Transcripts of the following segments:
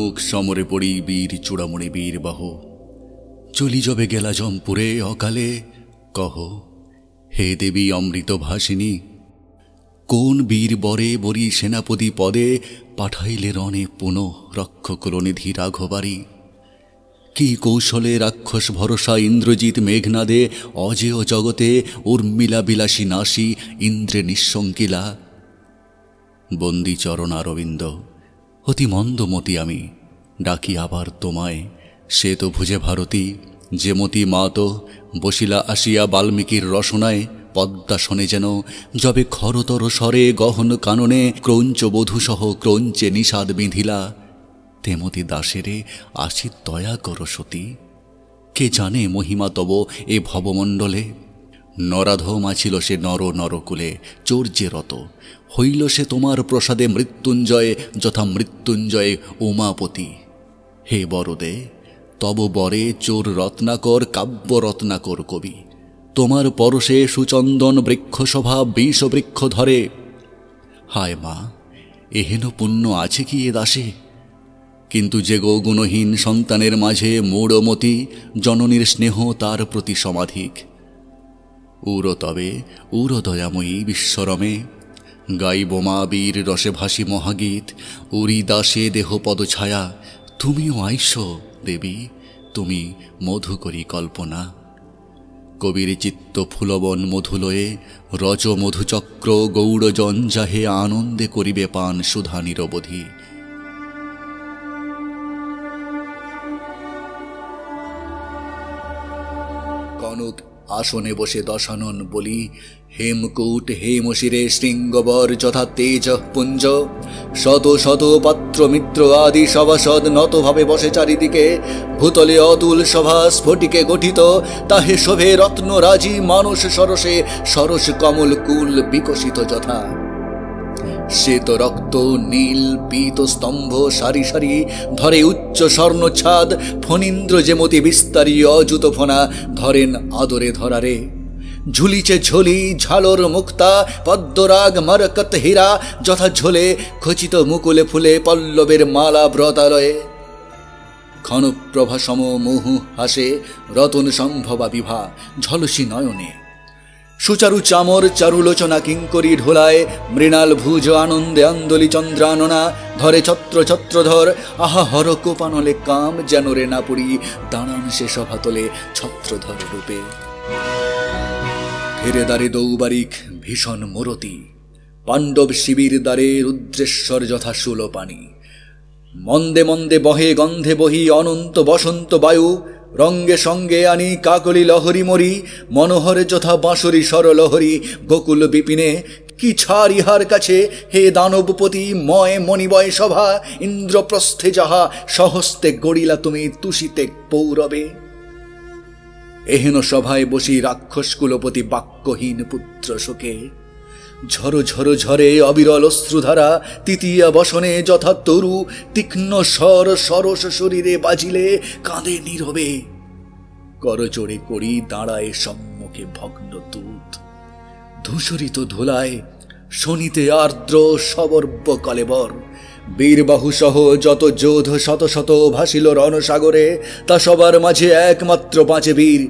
মুখ সমরে পড়ি বীর চূড়ামণি বীর বাহ চলি যবে গেলা জমপুরে অকালে কহ হে দেবী অমৃত ভাসিনী কোন বীর বরে বরি সেনাপতি পদে পাঠাইলে রণে পুনঃ রক্ষকুলনিধি রাঘবারী কি কৌশলে রাক্ষস ভরসা ইন্দ্রজিৎ মেঘনাদে অজেয় জগতে উর্মিলা বিলাসী নাসী ইন্দ্রে নিঃশঙ্কিলা বন্দী চরণ অরবিন্দ অতি মন্দমতি আমি ডাকি আবার তোমায় সে তো ভুজে ভারতী যে মতি মাতো বসিলা আসিয়া বাল্মীকির রসনায় পদ্মাসনে যেন যবে খরতর স্বরে গহন কাননে ক্রৌঞ্চ বধূসহ ক্রৌঞ্চে নিষাদ বিঁধিলা তেমতি দাসেরে আসি দয়া কর সতী কে জানে মহিমা তব এ ভবমণ্ডলে নরাধম আছিল সে নর নরকুলে চৌর্যে রত হইল সে তোমার প্রসাদে মৃত্যুঞ্জয় যথা মৃত্যুঞ্জয় উমাপতি হে বরদে তব বরে চোর রত্নাকর কাব্য রত্নাকর কবি তোমার পরশে সুচন্দন বৃক্ষসভা বিষ বৃক্ষ ধরে হায় মা এহেন পুণ্য আছে কি এ দাসে কিন্তু যে গো গুণহীন সন্তানের মাঝে মূঢ়মতি জননীর স্নেহ তার প্রতি সমাধিক উর তবে উর দয়াময়ী বিশ্বরমে গাইব মা বীর রসে ভাসি মহাগীত উরি দাসে দেহ পদছায়া তুমিও আইস দেবী তুমি মধু করি কল্পনা কবির চিত্ত ফুলবন মধুলয়ে রজ মধুচক্র গৌড় জঞ্জাহে আনন্দে করিবে পান সুধা নিরবধি কনক আসনে বসে দশানন বলি হেমকূট হেমশিরে শৃঙ্গবর যথা তেজ পুঞ্জ শত শত পাত্র মিত্র আদি সভাসদ নতভাবে বসে চারিদিকে ভূতলে অতুল সভা স্ফটিকে গঠিত তাহে শোভে রত্নরাজি মানস সরসে সরস কমল কুল বিকশিত যথা শ্বেত রক্ত নীল পীত স্তম্ভ সারি সারি ধরে উচ্চ স্বর্ণ ছাদ ফণীন্দ্র যেমতি বিস্তারী অযুত ফনা ধরেন আদরে ধরারে ঝুলিছে ঝুলি ঝালর মুক্তা পদ্মরাগ মরকত হীরা যথা ঝোলে খচিত মুকুলে ফুলে পল্লবের মালা ব্রতালয়ে ক্ষণপ্রভা সম মুহু হাসে রতন সম্ভবা বিভা ঝলসি নয়নে সুচারু চামর চারুলোচনা কিঙ্করী ঢোলায় মৃণাল ভুজ আনন্দে আন্দোলি চন্দ্রাননা ধরে ছত্র ছত্রধর আহা হর কোপানলে কাম যেন রে না পড়ি দাঁড়ান সে সভাতলে ছত্রধর রূপে ফেরে দ্বারে দৌবারিক ভীষণ মূরতি পাণ্ডব শিবির দ্বারে রুদ্রেশ্বর যথা শূলপাণি মন্দে মন্দে বহে গন্ধে বহি অনন্ত বসন্ত বায়ু রঙ্গে সঙ্গে আনি কাকলি লহরী মরি মনোহরে যথা বাঁশরী সরলহরী গোকুল বিপিনে কি ছাড় ইহার কাছে হে দানবপতি ময় মণিবয় সভা ইন্দ্রপ্রস্থে যাহা সহস্তে গড়িলা তুমি তুষিতে পৌরবে এহেন সভায় বসি রাক্ষস কুলপতি বাক্যহীন পুত্র শোকে ঝরো ঝরো ঝরে অবিরল অশ্রুধারা তৃতীয়া বসনে যথা তরু তীক্ষ্ণ স্বর সরস শরীরে বাজিলে কাঁদে নীরবে করজোড়ে করি দাঁড়ায় সম্মুখে ভগ্ন দূত ধূসরিত ধুলায় শনিতে আর্দ্র সবর্ব কলেবর বীরবাহু সহ যত যোধ শত শত ভাসিল রণসাগরে তা সবার মাঝে একমাত্র পাঁচে বীর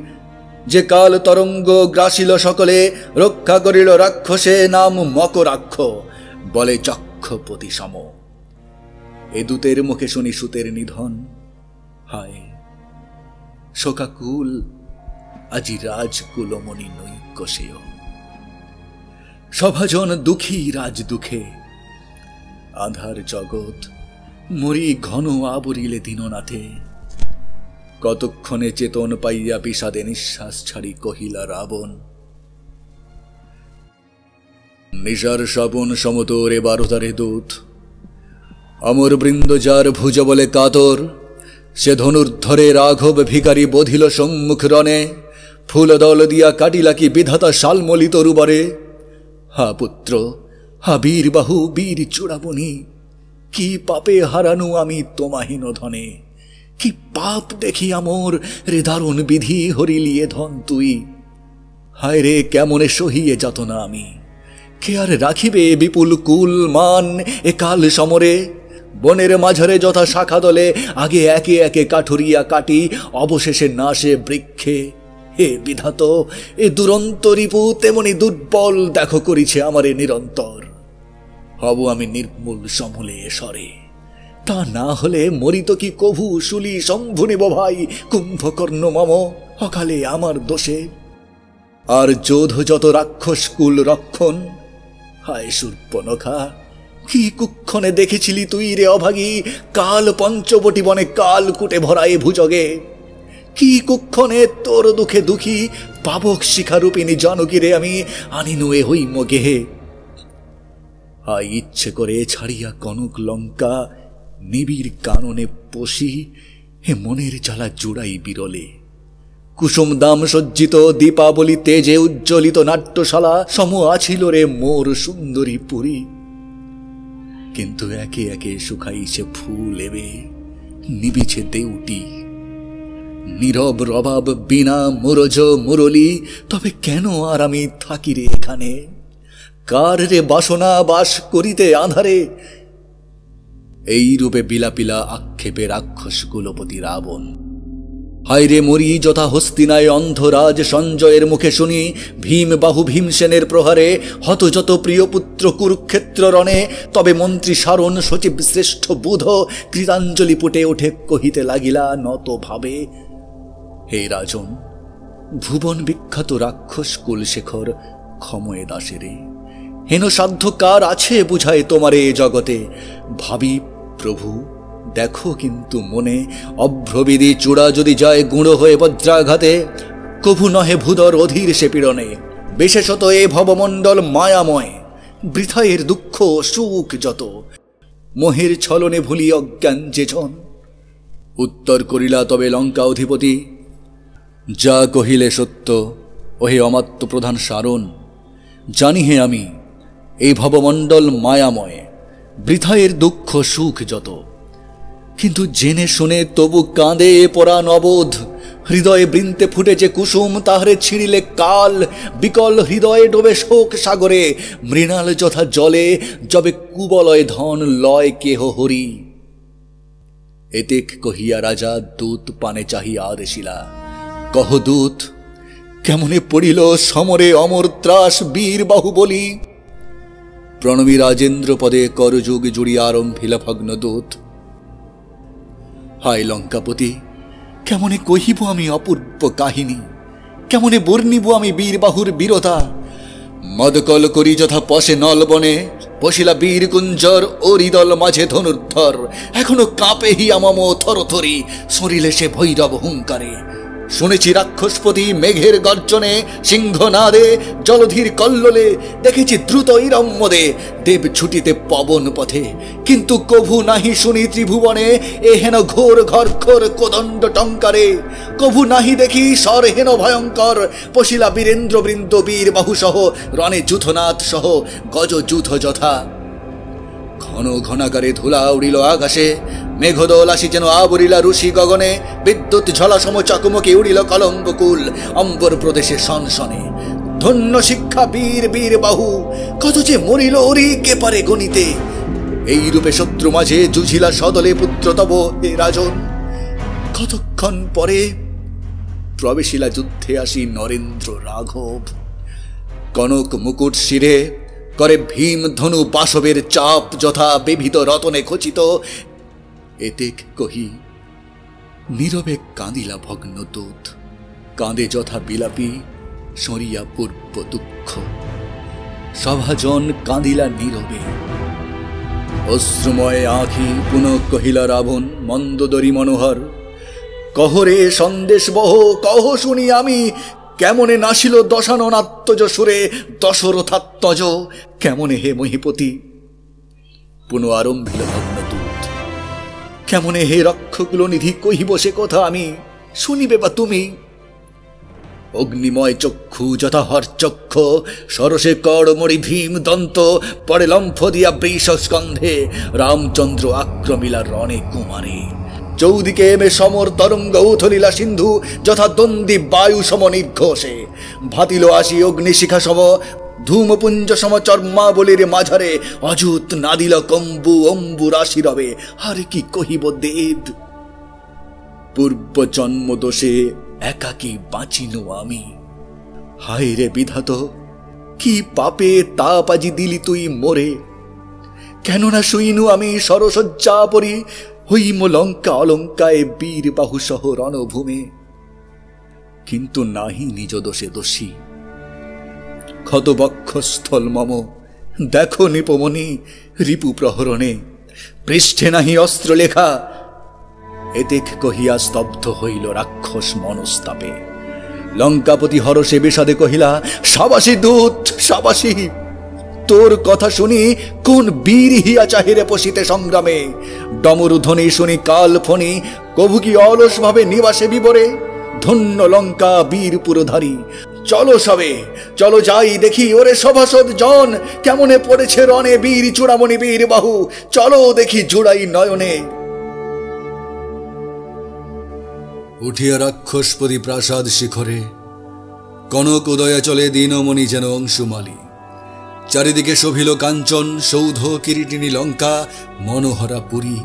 যে কাল তরঙ্গ গ্রাসিল সকলে রক্ষা করিল রাক্ষসে নাম মকরাক্ষ বলে চক্ষপতি সম এ দূতের মুখে শুনি সুতের নিধন হায় শোকাকুল আজি রাজকুলমণি নৈক্য সেয় সভাজন দুঃখী রাজ দুঃখে আধার জগৎ মরি ঘন আবরিলে দীননাথে কতক্ষণে চেতন পাইয়া বিষাদে নিঃশ্বাস ছাড়ি কহিলা রাবণ নিশার শ্রাবণ সমতর এবার তারে দূত অমর বৃন্দ যার ভুজ বলে কাতর সে ধনুর্ধরে রাঘব ভিখারি বধিল সম্মুখ রণে ফুল দল দিয়া কাটিলা কি বিধাতা শালমলি তরুবরে হা পুত্র হা বীর বাহু বীর চূড়ামণি কি পাপে হারানু আমি তোমাহীন ধনে কি পাপ দেখি আমর রে দারুণ বিধি হরিলিয়ে ধন তুই হায় রে কেমনে সহিয়ে যাত না আমি কে আর রাখিবে বিপুল কুল মান এ কাল সমরে বনের মাঝারে যথা শাখা দলে আগে একে একে কাঠুরিয়া কাটি, অবশেষে নাশে বৃক্ষে। হে বিধাত, এ দুরন্ত রিপু তেমনি দুর্বল দেখো করিছে আমারে নিরন্তর। হব আমি নির্মূল সমূলে সরে, তা না হলে মরিত কি কভু শুলি শম্ভু নিব ভাই কুম্ভকর্ণ মম অকালে আমার দোষে। আর যোধ যত রাক্ষস কুল রক্ষণ, হায় শূর্পণখা কি কুক্ষণে দেখেছিলি তুই রে অভাগী কাল পঞ্চবটি বনে কাল কুটে ভরায়ে ভুজগে। কি কুক্ষণে তোর দুঃখে দুঃখী পাবক শিখারূপিণী জানকী রে আমি আনিনুয়ে হইম গেহে। হায় ইচ্ছে করে ছাড়িয়া কনক লঙ্কা নিবিড় কাননে পশি, হে মনের জ্বালা জুড়াই বিরলে। কুসুম দাম সজ্জিত দীপাবলি তেজে উজ্জ্বলিত নাট্যশালা সম আছিল রে মোর সুন্দরী পুরী। কিন্তু একে একে শুকাইছে ফুল এবে, নিবিছে দেউটি। নীরব রবাব বিনা মুরজ মুরলি, তবে কেন আর আমি থাকি রে এখানে? কার রে বাসনা বাস করিতে আধারে? এই রূপে বিলাপিলা আক্ষেপে রাক্ষস কুলপতি রাবণ। হায়রে মরি যথা হস্তিনায় অন্ধরাজ সঞ্জয়ের মুখে শুনি, ভীম বাহু ভীমসেনের প্রহারে হত যত প্রিয় পুত্র কুরুক্ষেত্র রণে। তবে মন্ত্রী সারণ সচিব শ্রেষ্ঠ বুধ কৃতাঞ্জলি পুটে ওঠে কহিতে লাগিলা নত ভাবে, হে রাজন, ভুবন বিখ্যাত রাক্ষস কুলশেখর ক্ষময়ে দাসেরে হেন সাধ্য কার আছে বুঝায় তোমারে এ জগতে। ভাবি প্রভু দেখো কিন্তু মনে, অভ্রবিধি চূড়া যদি যায় গুঁড়ো হয়ে বজ্রাঘাতে, কভু নহে ভূদর অধীর সে পীড়নে। বিশেষত এ ভবমণ্ডল মায়াময়, বৃথা এর দুঃখ সুখ যত, মোহের ছলনে ভুলি অজ্ঞান যে জন। উত্তর করিলা তবে লঙ্কা অধিপতি, যা কহিলে সত্য ওহে অমাত্য প্রধান সারণ। জানি হে আমি এই ভবমণ্ডল মায়াময়, বৃথা এর দুঃখ সুখ যত, কিন্তু জেনে শুনে তবু কাঁদে পরাণ অবোধ। হৃদয়ে বৃন্তে ফুটে যে কুসুম তাহারে ছিঁড়িলে কাল, বিকল হৃদয়ে ডোবে শোক সাগরে, মৃণাল যথা জলে যবে কুবলয় ধন লয় কেহ হরি। এতেক কহিয়া রাজা দূত পানে চাহিয়া আদেশিলা, কহ দূত কেমনে পড়িল সমরে অমর ত্রাস বীর বাহুবলী। প্রণমী রাজেন্দ্র পদে করযুগ জুড়িয়া আরম্ভিলা ভগ্ন দূত। হায় লঙ্কাপতি, কেমনে কহিব আমি অপূর্ব কাহিনী, কেমনে বর্ণিব আমি বীরবাহুর বীরতা। মদকল করি যথা পশে নলবনে, বসিলা বীর কুঞ্জর ও হৃদল মাঝে ধনুর্ধর। এখনো কাঁপে হিয়া মম থরথরি, সরিলে সে ভৈরব হুঙ্কারে। শুনেছি রাক্ষসপতি মেঘের গর্জনে, সিংহনাদে জলধীর কল্লোলে, দেখেছি দ্রুত ইরম্মদে দেব ছুটিতে পবন পথে। কিন্তু কভু নাহি শুনি ত্রিভুবনে এ হেন ঘোর ঘরঘর কোদণ্ড টঙ্কারে। কভু নাহি দেখি স্বর হেন ভয়ঙ্কর, পশিলা বীরেন্দ্র বৃন্দ বীর বাহু সহ, রণে যূথনাথ সহ গজ যূথ যথা। ঘন ঘনাকারে ধুলা উড়িল আকাশে, মেঘদল আসি যেন আবরিলা ঋষি গগনে। বিদ্যুৎ ঝলা সম চকমকে উড়িল কলম্বকুল, অম্বর প্রদেশে সনসনে। ধন্য শিক্ষা বীর বীর বাহু, কত যে মরিল ওরি কে পারে গণিতে। এই রূপে শত্রু মাঝে জুঝিলা সদলে পুত্র তব হে রাজন। কতক্ষণ পরে প্রবেশিলা যুদ্ধে আসি নরেন্দ্র রাঘব। কনক মুকুট শিরে করে ভীম ধনু বাসবের চাপ যথা বিবিধ রতনে খচিত। এতেক কহি নীরবে কাঁদিলা ভগ্ন দূত, কাঁদে যথা বিলাপী সরিয়া পূর্ব দুঃখ। সভাজন কাঁদিলা নীরবে, অশ্রুময় আঁখি পুনঃ কহিলা রাবণ মন্দোদরী মনোহর। কহরে সন্দেশ বহ কহ শুনি আমি, কেমনে নাসিল দশাননাত্মজ সুরে দশরথাত্মজ। কেমনে হে মহিপতি, পুনঃ আরম্ভিল ভগ্নদূত। কেমনে হে রক্ষকুল নিধি কহিব সে কথা আমি, শুনিবে বা তুমি। অগ্নিময় চক্ষু যথা হরচক্ষ, সরসে কড়মড়ি ভীম দন্ত, পড়ে লম্ফ দিয়া বৃষ স্কন্ধে। রামচন্দ্র আক্রমিলা রণে কুমারে, চৌদিকে এমে সমর তরঙ্গ উথলিলা সিন্ধু, যথা দ্বন্দ্বী বায়ু সম নির্ঘোষে। ভাতিল আসি অগ্নিশিখা সম ধূমপুঞ্জ সমচর্মাবলীর মাঝারে অযুত নাদিল কম্বু অম্বু রাশি রবে। আর কি কহিব দেব, পূর্ব জন্ম দোষে একাকী বাঁচিনু আমি। হায় রে বিধাত, কি পাপে তাপ আজি দিলি তুই মোরে। কেননা শুইনু আমি সরসজ্জা পরি, হইম লঙ্কা অলঙ্কায় বীর বাহু সহ রণভূমে। কিন্তু নাহি নিজ দোষে দোষী, ক্ষতবক্ষস্থল মম। দেখো নিপমণি রিপু প্রহরণে, পৃষ্ঠে নাহি অস্ত্র লেখা। এতেক কহিয়া স্তব্ধ হইল রাক্ষস মনস্তাপে। লঙ্কাপতি হরষে বিষাদে কহিলা, সাবাসী দূত সাবাসী। তোর কথা শুনি কোন বীর হিয়া চাহিরে পশিতে সংগ্রামে। ডমরু ধ্বনি শুনি কাল ফণি, কভু কি অলস ভাবে নিবাসে বিবরে। ধন্য লঙ্কা বীর পুরধারী, চলো সবে চলো যাই দেখি ওরে সভাসদ জন, কেমনে পড়েছে রণে বীর চূড়ামণি বীর বাহু। চলো দেখি জুড়াই নয়নে। উঠিয়া রাক্ষসপতি প্রাসাদ শিখরে, কনক উদয়া চলে দীনমণি যেন অংশুমালী। চারিদিকে শোভিল কাঞ্চন সৌধ কিরিটিনী লঙ্কা মনোহরা পুরী।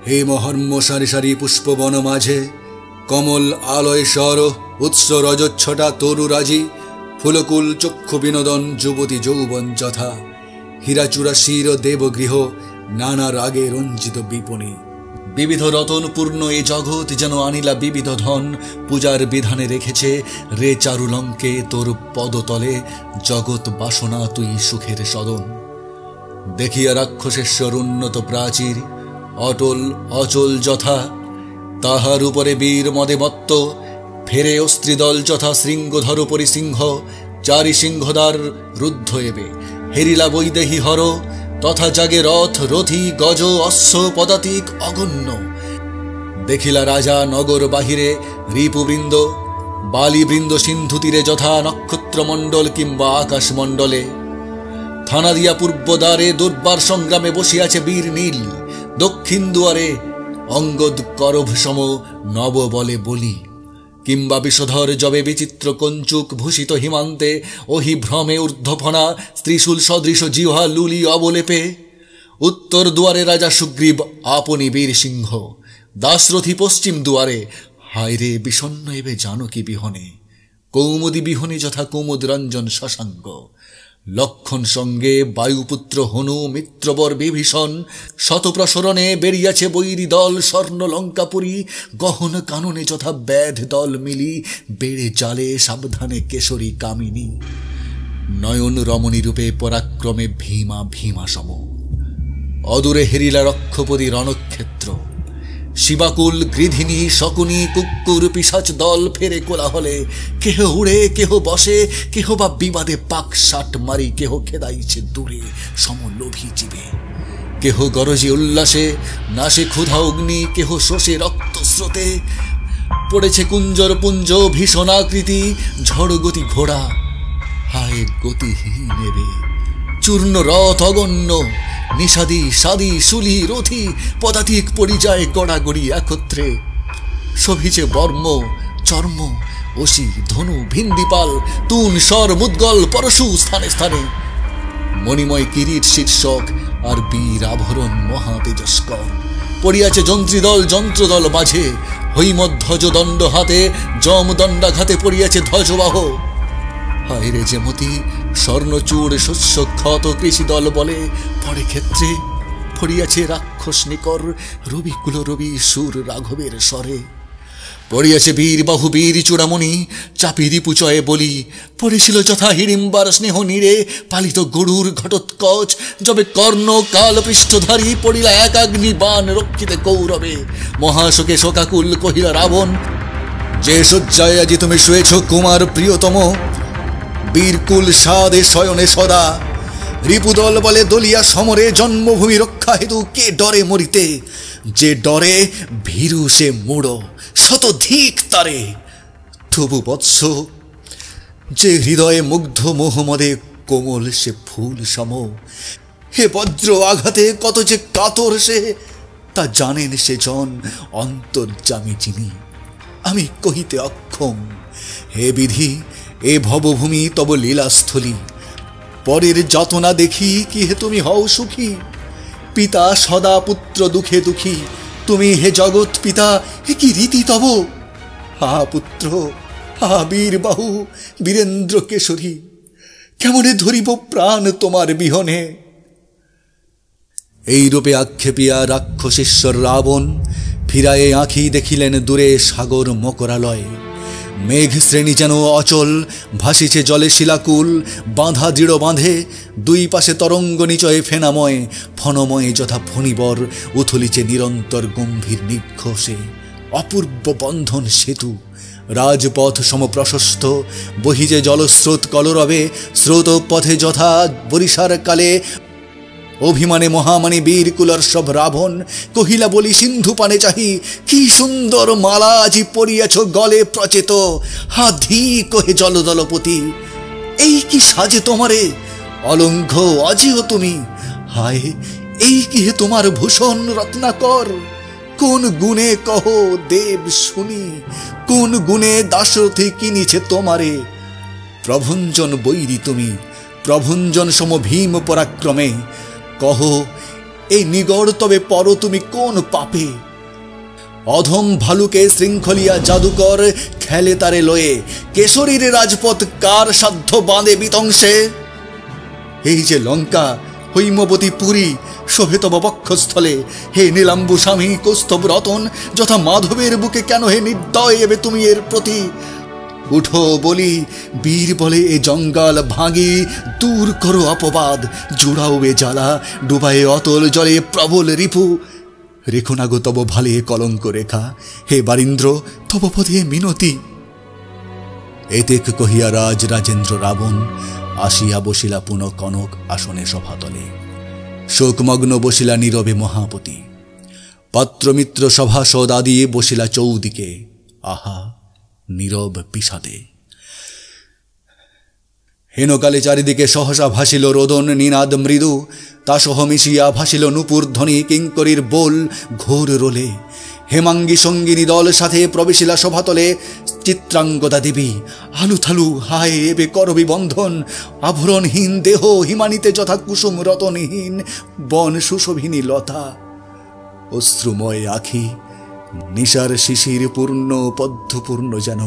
হে মহর্ম সারি সারি পুষ্পবন মাঝে, কমল আলয় স্বর উৎস রজচ্ছটা তরুরাজি। ফুলকুল চক্ষু বিনোদন যুবতী যৌবন যথা, হীরাচূড়া শির দেবগৃহ নানা রাগে রঞ্জিত বিপণী। বিবিধ রতন পূর্ণ এ জগৎ যেন আনিলা বিবিধ ধন। পূজার বিধানে রেখেছে রে চারুলঙ্কে তোর পদতলে, জগৎ বাসনা তুই সুখের সদন। দেখিয়া রাক্ষসেশ্বর উন্নত প্রাচীর, অটল অচল যথা। তাহার উপরে বীর মদে মত্ত, ফেরে অস্ত্রীদল যথা শৃঙ্গধর পরিসিংহ। চারি সিংহদ্বার রুদ্ধ এবে, হেরিলা বৈদেহী হর। তথা জাগে রথ রথী গজ অশ্ব পদাতিক অগণ্য। দেখিলা রাজা নগর বাহিরে রিপুবৃন্দ, বালিবৃন্দ সিন্ধু তীরে যথা নক্ষত্রমণ্ডল কিংবা আকাশমণ্ডলে। থানা দিয়া পূর্ব দ্বারে দুর্বার সংগ্রামে বসিয়াছে বীর নীল। দক্ষিণ দুয়ারে অঙ্গদ করভ সম নব বলে বলি, কিংবা বিষধর জবে বিচিত্র কঞ্চুক ভূষিত হিমান্তে। ওহি ভ্রমে ঊর্ধ্বফনা ত্রিশূল সদৃশ জিহ্বা লুলি অবলেপে। উত্তর দুয়ারে রাজা সুগ্রীব আপনি বীর সিংহ, দাশরথী পশ্চিম দুয়ারে। হায় রে বিষণ্ণ এবে জানকী বিহনে, কৌমুদী বিহনে যথা কুমুদ রঞ্জন শশাঙ্ক। লক্ষণ সঙ্গে বায়ুপুত্র হনু মিত্রবর বিভীষণ। শতপ্রসরণে বেরিয়াছে বৈরী দল স্বর্ণ লঙ্কাপুরী। গহন কাননে যথা ব্যাধ দল মিলি, বেড়ে জালে সাবধানে কেশরী কামিনী। নয়ন রমণী রূপে পরাক্রমে ভীমা ভীমা সম। অদূরে হেরিলা রক্ষপতি রণক্ষেত্র। শিবাকুল গৃধিনী শকুনি কুক্কুর পিশাচ দল ফেরে কোলাহলে। কেহ উড়ে কেহ বসে, কেহ বা বিবাদে পাক শাট মারি। কেহ খেদাইছে দূরে সমলোভী জীবে, কেহ গরজে উল্লাসে নাশে ক্ষুধা অগ্নি। কেহ শোষে রক্ত স্রোতে, পড়েছে কুঞ্জর পুঞ্জ ভীষণাকৃতি। ঝড় গতি ঘোড়া, হায় গতিহীন এবে। চূর্ণ রথ অগণ্য, নিষাদি সাদি শুলি রথি। পদাতিক পরিযায় গড়াগড়ি একত্রে। শোভিছে বর্ম চর্ম অসি ধনু ভিন্দিপাল। তুন স্বর মুদ্গল পরশু স্থানে স্থানে। মণিময় কিরীট শীর্ষক আর বীর আভরণ মহা তেজস্কর। পড়িয়াছে যন্ত্রীদল যন্ত্রদল মাঝে। হৈমধ্বজ দণ্ড হাতে, যম দণ্ডাঘাতে পড়িয়াছে ধ্বজবাহ। হায় রে যেমতি স্বর্ণচূড় শস্য ক্ষত কৃষি দল বলে। পরে ক্ষেত্রে পড়িয়াছে রাক্ষস নিকর, রবি কুল রবি সুর রাঘবের স্বরে। পড়িয়াছে বীর বাহু বীর চূড়ামণি, চাপি রিপুচয়ে বলি। পড়েছিল যথা হিড়িম্বার স্নেহ নীরে, পালিত গরুর ঘটোৎকচ। যবে কর্ণ কাল পৃষ্ঠধারী, পড়িলা এক আগ্নি বাণ রক্ষিতে কৌরবে। মহাশোকে শোকাকুল কহিলা রাবণ, যে শয্যায় আজি তুমি শুয়েছ কুমার প্রিয়তম। বীরকুল সাদে শয়নে সদা, রিপুদল বলে দলিয়া সমরে। জন্মভূমি রক্ষা হেতু কে ডরে মরিতে, যে ডরে ভীরু সে মূঢ় শতধিক তারে। তবু বৎস, যে হৃদয়ে মুগ্ধ মোহমদে কোমল সে ফুল সম। হে বজ্র আঘাতে কত যে কাতর সে, তা জানেন সে জন অন্তর্যামী যিনি। আমি কহিতে অক্ষম, হে বিধি এ ভবভূমি তব লীলাস্থলী। পরের যাতনা দেখি কি হে তুমি হও সুখী। পিতা সদা পুত্র দুঃখে দুঃখী, তুমি হে জগৎ পিতা হে কি রীতি তব। হা পুত্র, হা বীর বাহু বীরেন্দ্র কেশরী, কেমনে ধরিব প্রাণ তোমার বিহনে। এই রূপে আক্ষেপিয়া রাক্ষসেশ্বর রাবণ ফিরায়ে আঁখি দেখিলেন দূরে সাগর মকরালয়। মেঘ শ্রেণী যেন অচল, ভাসিছে জলে শিলাকুল, বাঁধা দৃঢ় বাঁধে, দুই পাশে তরঙ্গ নিচয়ে ফেনাময়, ফনময় যথা ফণিবর, উথলিছে নিরন্তর গম্ভীর নিঘোষে। অপূর্ব বন্ধন সেতু, রাজপথ সমপ্রশস্ত, বহিজে জলস্রোত কলরবে, স্রোত পথে যথা বরিশার কালে। অভিমানে মহামানী বীর কুলর্ষভ রাবণ কহিলা বলি সিন্ধু পানে চাহি, কি সুন্দর মালা আজি পরিয়াছ গলে প্রচেত, হা ধী কহে জলদলপতি, এই কি সাজে তোমারে অলঙ্ঘ অজিও তুমি। হায়, এই কি হে তোমার ভূষণ রত্নাকর, কোন গুণে কহ দেব শুনি, কোন গুণে দাশরথী কিনিছে তোমারে। প্রভঞ্জন বৈরী তুমি, প্রভঞ্জন সম ভীম পরাক্রমে, কহ এই নিগড় তবে পর তুমি কোন পাপে। অধম ভালুকে শৃঙ্খলিয়া জাদুকর খেলে তারে লয়ে, কেশরীর রাজপথ কার সাধ্য বাঁধে বিতংশে। এই যে লঙ্কা হৈমবতী পুরী শোভে তব বক্ষস্থলে, হে নীলাম্বু স্বামী কৌস্তভ রতন, যথা মাধবের বুকে কেন হে নির্দয় এবে তুমি এর প্রতি। উঠো বলি বীর বলে এ জঙ্গল ভাঙি, দূর করো অপবাদ, জুড়াও এ জ্বালা, ডুবায়ে অতল জলে প্রবল রিপু। রেখো না গো তব ভালে কলঙ্ক রেখা, হে বারীন্দ্র তব পদে মিনতি। এতেক কহিয়া রাজ রাজেন্দ্র রাবণ আসিয়া বসিলা পুনঃ কনক আসনে সভাতলে। শোকমগ্ন বসিলা নীরবে মহাপতি, পাত্রমিত্র সভাসদ আদি বসিলা চৌদিকে, আহা নীরব বিষাদে। হেনকালে চারিদিকে সহসা ভাসিল রোদন নিনাদ মৃদু, তা সহ মিশিয়া ভাসিল নূপুর ধ্বনি কিঙ্করীর বোল ঘোর রোলে। হেমাঙ্গী সঙ্গিনী দল সাথে প্রবেশিলা সভাতলে চিত্রাঙ্গদা দেবী। আলুথালু হায় এবে করবি বন্ধন, আভরণহীন দেহ হিমানিতে যথা কুসুম রতনহীন বন সুশোভিনী লতা। অশ্রুময় আখি নিশার শিশির পূর্ণ পদ্মপূর্ণ যেন,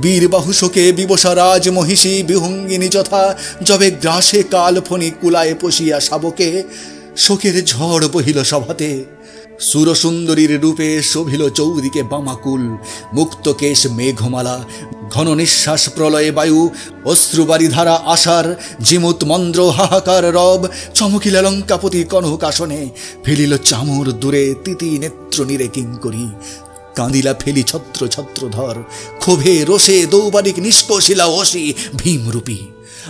বীরবাহু শোকে বিবসা রাজ মহিষী বিহঙ্গিনী যথা, যবে গ্রাসে কাল ফণি কুলায় পশিয়া শাবকে। শোকের ঝড় বহিল সভাতে, সুরসুন্দরীর রূপে শোভিল চৌদিকে বামাকুল। মুক্ত কেশ মেঘমালা, ঘন নিঃশ্বাস প্রলয়ে বায়ু, অশ্রুবারি ধারা আশার, জিমুত মন্দ্র হাহাকার রব। চমকিলা লঙ্কাপতি কনক আসনে, ফেলিল চামর দূরে তিতি নেত্র নীরে কিঙ্করী। কাঁদিলা ফেলি ছত্র ছত্রধর, ক্ষোভে রোষে দৌবারিক নিষ্কশিলা অসি ভীমরূপী।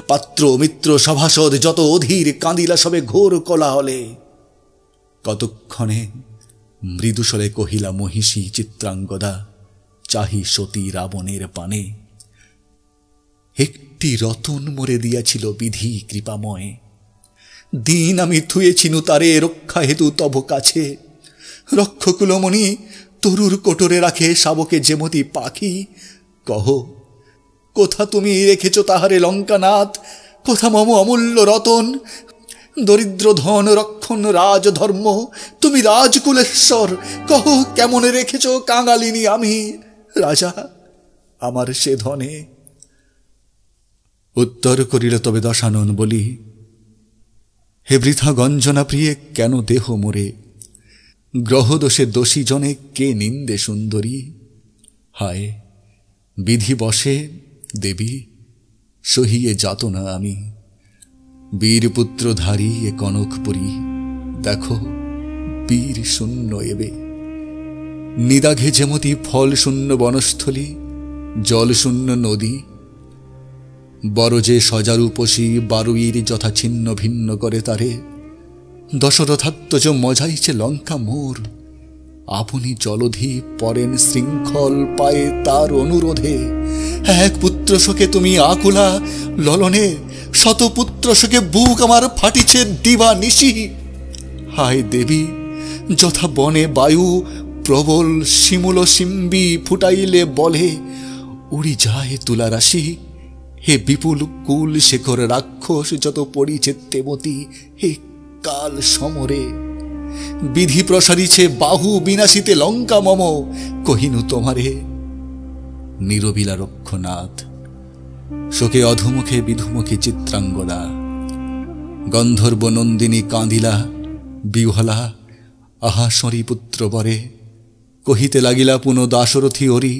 পাত্র মিত্র সভাসদ যত অধীর কাঁদিলা সবে ঘোর কোলাহলে। কতক্ষণে মৃদুস্বরে কহিলা মহিষী চিত্রাঙ্গদা চাহি সতী রাবণের পানে, একটি রতন মরে দিয়াছিল বিধি কৃপাময়, দিন আমি থুয়েছিনু তারে রক্ষা হেতু তব কাছে। রক্ষকুলমণি তরুর কোটরে রাখে শাবকে যেমতি পাখি, কহ কোথা তুমি রেখেছ তাহারে লঙ্কানাথ, কোথা মম অমূল্য রতন। দরিদ্র ধন রক্ষণ রাজধর্ম, তুমি রাজকুলেশ্বর, কহ কেমন রেখেছ কাঙালিনী আমি রাজা আমার সে ধনে। উত্তর করিল তবে দশানন বলি, হে বৃথা গঞ্জনা প্রিয়ে কেন দেহ মোরে, গ্রহদোষে দোষী জনে কে নিন্দে সুন্দরী। হায় বিধি বসে দেবী সহিয়ে যাতনা আমি, বীরপুত্রধারী এ কনকপুরী, দেখো বীর শূন্য এবে। নিদাঘে যেমতি ফল শূন্য বনস্থলী, জল শূন্য নদী, বরজে সজারূপসী বারুইর যথা ছিন্ন ভিন্ন করে তারে। দশরথাত্মজ মজাইছে লঙ্কা মোর, আপনি জলধি পরেন শৃঙ্খল পায়ে তার অনুরোধে। এক পুত্র শোকে তুমি আকুলা ললনে, শত পুত্র শোকে বুক আমার ফাটিছে দিবা নিশি। হায় দেবী যথা বনে বায়ু প্রবল শিমুল শিম্বি ফুটাইলে বলে, উড়ি যায় তুলা রাশি। হে বিপুল কুল শেখর রাক্ষস যত পড়িছে তেমতি, হে কাল সমরে বিধি প্রসারিছে বাহু বিনাশিতে লঙ্কা মম, কহিনু তোমারে। নীরবিলা রক্ষনাথ, শোকে অধুমুখে বিধুমুখী চিত্রাঙ্গদা, গন্ধর্ব নন্দিনী কাঁদিলা বিহলা আহা সরি পুত্র বরে, কহিতে লাগিলা পুন দাশরথী ওরি,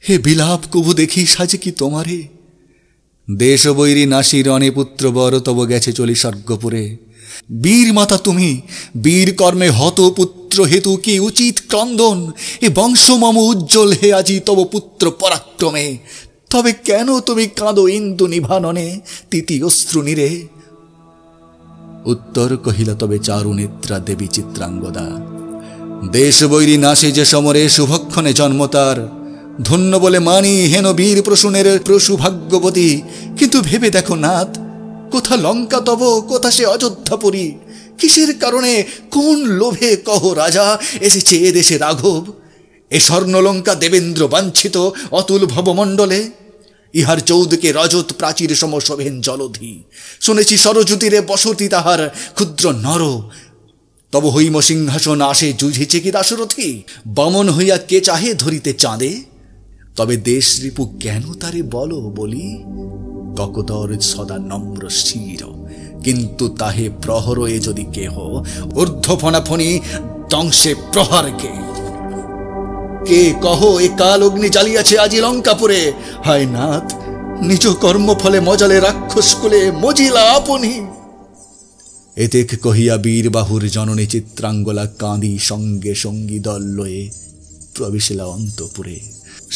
হে বিলাপ কবু দেখি সাজে কি তোমারে। দেশ বৈরী নাসি রণে পুত্র বর তব গেছে চলি স্বর্গপুরে। বীর মাতা তুমি, বীর কর্মে হত পুত্র হেতু কি উচিত ক্রন্দন, এ বংশ মম উজ্জ্বল হে আজি তব পুত্র পরাক্রমে। তবে কেন তুমি কাঁদো ইন্দু নিভাননে তিতি অশ্রু নীরে। উত্তর কহিলা তবে চারু নেত্রা দেবী চিত্রাঙ্গদা, দেশ বৈরী নাসে যে সমরে শুভক্ষণে জন্ম তার, ধন্য বলে মানি হেন বীর প্রসূনের প্রসূ ভাগ্যবতী। কিন্তু ভেবে দেখো নাথ, কোথা লঙ্কা তব, কোথা সে অযোধ্যাপুরী। কিসের কারণে, কোন লোভে কহ রাজা এসেছে এ দেশে রাঘব। এ স্বর্ণলঙ্কা দেবেন্দ্র বাঞ্ছিত অতুল ভবমণ্ডলে, ইহার চৌদকে রজত প্রাচীর সম শোভেন জলধি। শুনেছি সরযুতিরে বসতি তাহার ক্ষুদ্র নর, তব হৈম সিংহাসন আসে জুঝেছে কি দাশরথী। বামন হইয়া কে চাহে ধরিতে চাঁদে, তবে দেশ রিপু কেন তারে বলো বলি। ককদর সদা নম্র শির, কিন্তু তাহে প্রহর এ যদি কেহ, ঊর্ধ্ব ফণাফণি দংশে প্রহারকে। কে কহ এ কাল অগ্নি জ্বালিয়াছে আজি লঙ্কাপুরে। হায় নাথ, নিজ কর্মফলে মজালে রাক্ষস কুলে মজিলা আপনি। এতেক কহিয়া বীরবাহুর জননী চিত্রাঙ্গলা কাঁদি সঙ্গে সঙ্গী দল লয়ে প্রবেশিলা অন্তপুরে।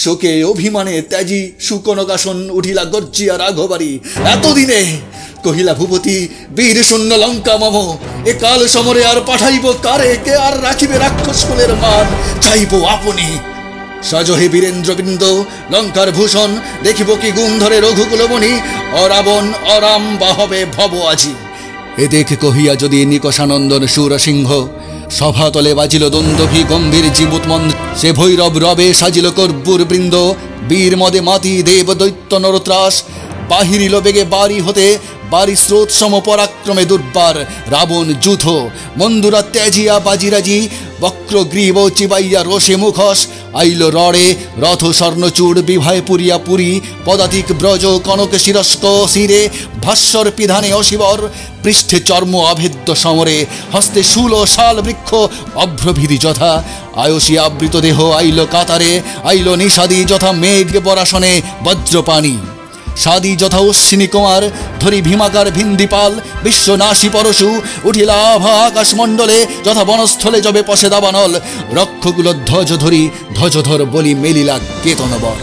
শোকে অভিমানে ত্যাজি সুকনকাসন উঠিলা গর্জিয়া রাঘবাড়ি। এতদিনে কহিলা ভূপতি, বীর শূন্য লঙ্কা মম, এ কাল সমরে আর পাঠাইব কারে। কে আর রাখিবে রাক্ষস কুলের মান, চাইব আপনি। সজহে বীরেন্দ্রবৃন্দ লঙ্কার ভূষণ, দেখিব কি গুণ ধরে রঘুকুলমণি। অরাবণ অরাম বা হবে ভব আজি। এ দেখ কহিয়া যদি নিকষানন্দন সুরসিংহ, সভাতলে বাজিল দ্বন্দ্বভি গম্ভীর জীবুতমন্দ। সে ভৈরব রবে সাজিল কর্পূর বৃন্দ, বীর মদে মাতি দেব দৈত্য নরত্রাস। বাহিরিল বেগে বাড়ি হতে বাড়ি স্রোত সম পরাক্রমে দুর্বার। রাবণ যুথ মন্দুরা ত্যাজিয়া বাজিরাজি, বক্রগ্রীব চিবাইয়া রোষে মুখস। আইল রড়ে রথ স্বর্ণচূড় বিভায় পুরিয়া পুরী। পদাতিক ব্রজ কনক শিরস্ক শিরে, ভাস্বর পিধানে অশিবর। পৃষ্ঠে চর্ম অভেদ্য সমরে, হস্তে শূল শাল বৃক্ষ অভ্রভিধি যথা। আয়সী আবৃত দেহ আইল কাতারে, আইল নিষাদি যথা মেঘ বরাসনে বজ্রপাণি। সাদি যথা অশ্বিনী কুমার, ধরি ভীমাকার ভিন্দিপাল। বিশ্বনাশী পরশু উঠিলা আভা আকাশমণ্ডলে, যথা বনস্থলে যবে পশে দাবানল। রক্ষগুলো ধ্বজ ধরি ধ্বজধর বলি মেলিলা কেতনবর।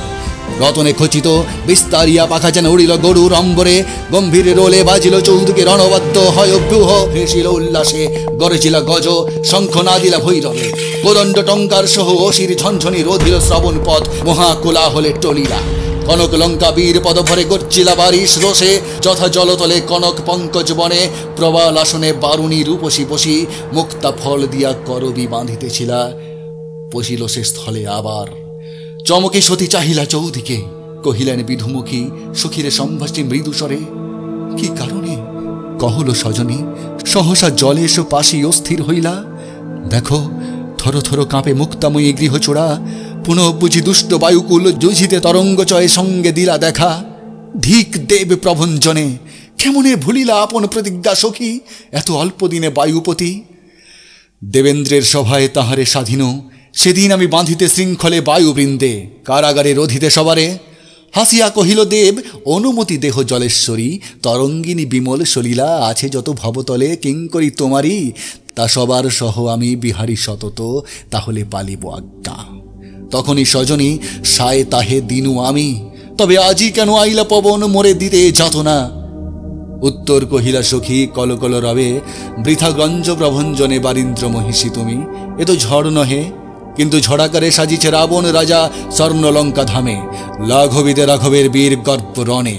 রতনে খচিত বিস্তারিয়া পাখা যেন উড়িল গরুর অম্বরে। গম্ভীর রোলে বাজিল চৌদিকে রণবাদ্য হয় ব্রুহ। ভেসিল উল্লাসে গরজিলা গজ, শঙ্খ নাদিলা ভৈরবে। কোদণ্ড টঙ্কার সহ অশির ঝনঝনি রোধিল শ্রবণ পথ। মহাকোলাহলে টলিলা কনক লঙ্কা বীর পদভরে গর্জিলা বারিশ রোষে। যথা জলতলে কনক পঙ্কজ বনে, প্রবাল আসনে বারুণী রূপসী বসি। মুক্তা ফল দিয়া করবি বাঁধিতেছিলা, পশিল সে স্থলে আবার। চমকে সতী চাহিলা চৌদিকে, কহিলেন বিধুমুখী সখীরে সম্ভাষী মৃদুস্বরে। কি কারণে কহল সজনী, সহসা জলে এসো পাশি অস্থির হইলা। দেখো থর থর কাঁপে মুক্তাময়ী গৃহচোড়া। পুনঃ বুঝি দুষ্ট বায়ুকুল যুঝিতে তরঙ্গচয়ে সঙ্গে দিলা দেখা। ধিক দেব প্রভঞ্জনে, কেমনে ভুলিলা আপন প্রতিজ্ঞা সখী, এত অল্প দিনে বায়ুপতি। দেবেন্দ্রের সভায় তাহারে স্বাধীন, সেদিন আমি বাঁধিতে শৃঙ্খলে বায়ুবৃন্দে। কারাগারে রোধিতে সবারে। হাসিয়া কহিল দেব, অনুমতি দেহ জলেশ্বরী। তরঙ্গিনী বিমল সলীলা আছে যত ভবতলে, কিঙ্করি তোমারই তা সবার সহ আমি বিহারী সতত, তাহলে পালিব আজ্ঞা। তখনই সজনী সায় তাহে দিনু আমি, তবে আজি কেন আইলা পবন মোরে দিতে যাতনা। উত্তর কহিলা সখী কলকল রবে, বৃথা গঞ্জ প্রভঞ্জনে বারীন্দ্র মহিষী তুমি। এ তো ঝড় নহে, কিন্তু ঝড়াকারে সাজিছে রাবণ রাজা স্বর্ণলঙ্কা ধামে। লাঘবিতে রাঘবের বীর গর্ব রণে।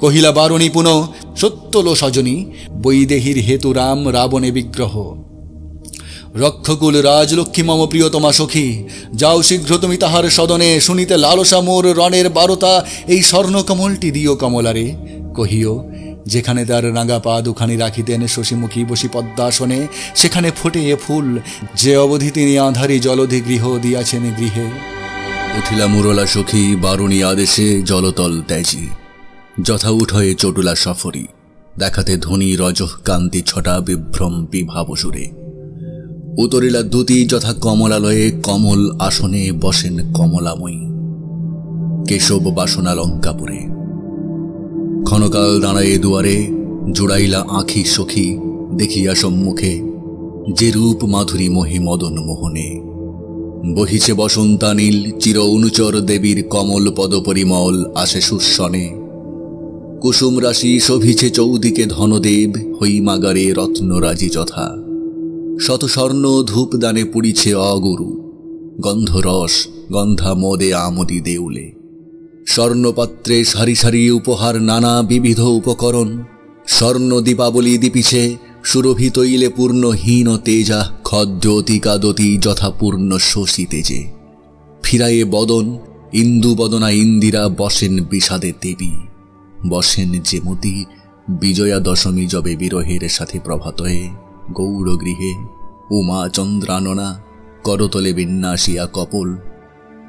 কহিলা বারণী পুনঃ, সত্যলো সজনী, বৈদেহীর হেতু রাম রাবণে বিগ্রহ। রক্ষকুল রাজলক্ষ্মী মম প্রিয়তমা সখী, যাও শীঘ্র তুমি তাহার সদনে, শুনিতে লালসা মোর রণের বারতা, এই স্বর্ণকমলটি দিও কমলারে। কহিও, যেখানে তার রাঙা পা দুখানি রাখিতেন শশীমুখী বসি পদ্মাসনে, সেখানে ফোটে এ ফুল, যে অবধি তিনি আধারি জলধি গৃহ দিয়াছেন গৃহে। উঠিলা মুরলা সখী বারুণী আদেশে জলতল ত্যাজি, যথা উঠয়ে চটুলা সফরি, দেখাতে ধ্বনি রজহ কান্তি ছটা বিভ্রম বিভাবসুরে। উতরিলা দ্যুতি যথা কমলালয়ে, কমল আসনে বসেন কমলাময়ী, কেশব বাসনা লঙ্কাপুরে। ক্ষণকাল দাঁড়ায়ে দুয়ারে, জুড়াইলা আঁখি সখী, দেখিয়া সম্মুখে যে রূপ মাধুরী মহি মদন মোহনে। বহিছে বসন্তানীল চির অনুচর দেবীর কমল পদপরিমল আসে সুস্বনে। কুসুম রাশি শোভিছে চৌদিকে ধনদেব, হৈমাগারে রত্নরাজি যথা। শত স্বর্ণ ধূপদানে পুড়িছে অগুরু, গন্ধরস গন্ধা মোদে আমোদি দেউলে। স্বর্ণপাত্রে সারি সারি উপহার নানা বিবিধ উপকরণ, স্বর্ণ দীপাবলি দীপিছে সুরভি তৈলে পূর্ণহীন তেজা, খদ্যোতিকাদতি যথা পূর্ণ শশী তেজে। ফিরায়ে বদন ইন্দু বদনা ইন্দিরা, বসেন বিষাদে দেবী, বসেন যেমতি বিজয়া দশমী যবে বিরহের সাথে প্রভাতয়ে। গৌড় গৃহে উমা চন্দ্রাননা, করতলে বিন্যাসিয়া কপল,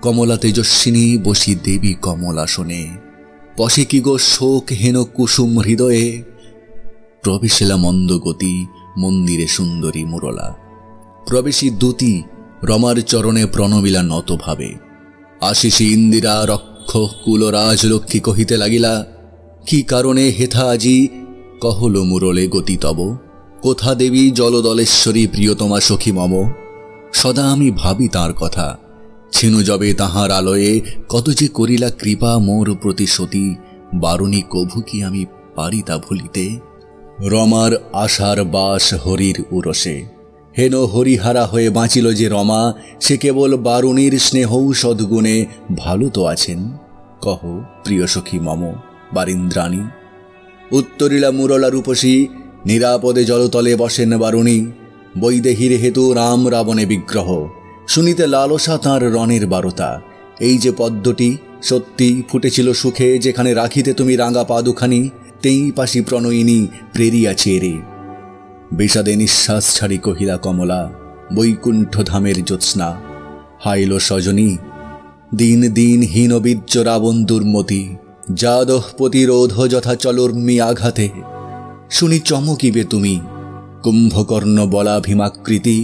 কমলা তেজস্বিনী বসি দেবী কমলাসনে। পশে কি গো শোক হেন কুসুম হৃদয়ে, প্রবেশিলা মন্দগতি মন্দিরে সুন্দরী মুরলা। প্রবেশী দ্যুতি রমার চরণে প্রণমিলা নত ভাবে। আশিসী ইন্দিরা রক্ষ কুল রাজলক্ষ্মী কহিতে লাগিলা, কি কারণে হেথা আজি কহল মুরলে গতি তব? কোথা দেবী জলদলেশ্বরী প্রিয়তমা সখী মম? সদা আমি ভাবি তাঁর কথা, ছিনু যবে তাহার আলয়ে, কত যে করিলা কৃপা মোর প্রতি সতী, বারুণী কভু কি আমি পারি তা ভুলিতে? রমার আশার বাস হরির উরসে, হেন হরিহারা হয়ে বাঁচিল যে রমা, সে কেবল বারুণীর স্নেহ সদ্গুণে ভালো তো আছেন? কহ প্রিয় সখী মম বারিন্দ্রাণী। উত্তরিলা মুরলা রূপসী, নিরাপদে জলতলে বসেন বারুণী। বৈদেহীর হেতু রাম রাবণে বিগ্রহ, শুনিতে লালসা তাঁর রণের বারতা। এই যে পদ্মটি সত্যি ফুটেছিল সুখে, যেখানে রাখিতে তুমি রাঙা পা দুখানি, তেই পাশি প্রণয়িনী প্রেরিয়া চেরে। বিষাদে নিঃশ্বাস ছাড়ি কহিলা কমলা, বৈকুণ্ঠ ধামের জ্যোৎস্না। হাইল সজনী দিন দিন হীনবীর্য রাবণ দুর্মতি, যাদহ প্রতিরোধ যথা চলর্মী আঘাতে। শুনি চমকিবে তুমি, কুম্ভকর্ণ বলাভিমাকৃতি